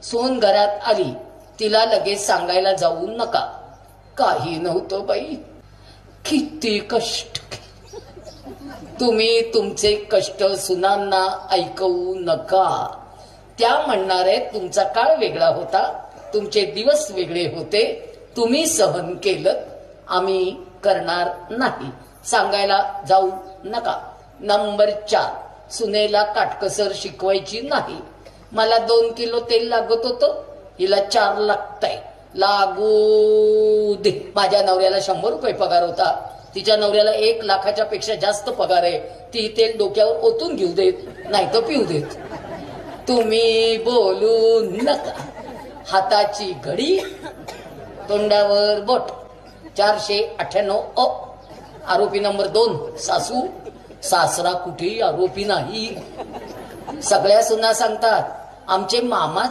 सून घरात आली, तिला लगेच सांगायला जाऊ नका. काही नव्हतं बाई, किती कष्ट. तुम्ही तुमचे कष्ट सुनांना ऐकवू नका. त्या म्हणणार आहेत तुमचा काळ वेगळा होता, तुमचे दिवस वेगळे होते, तुम्ही सहन केलं, आम्ही करणार नाही. सांगायला जाऊ नका. नंबर 4, सुनेला काटकसर शिकवायची नाही. मला 2 किलो तेल लागत होतं, हिला 4 लागतंय. लागू दे. माझ्या नवऱ्याला 100 रुपये पगार होता, तिच्या नवऱ्याला 1 लाखाच्या पेक्षा जास्त पगार आहे. ती तेल डोक्यावर ओतून घेऊ देत, नाही तर पिऊ देत. तुम्ही बोलू नका. हाताची घडी, तोंडावर बोट. 498 आरोपी नंबर 2 सासू. सासरा कुठेही आरोपी नाही. सगळ्या सुना सांगतात आमचे मामा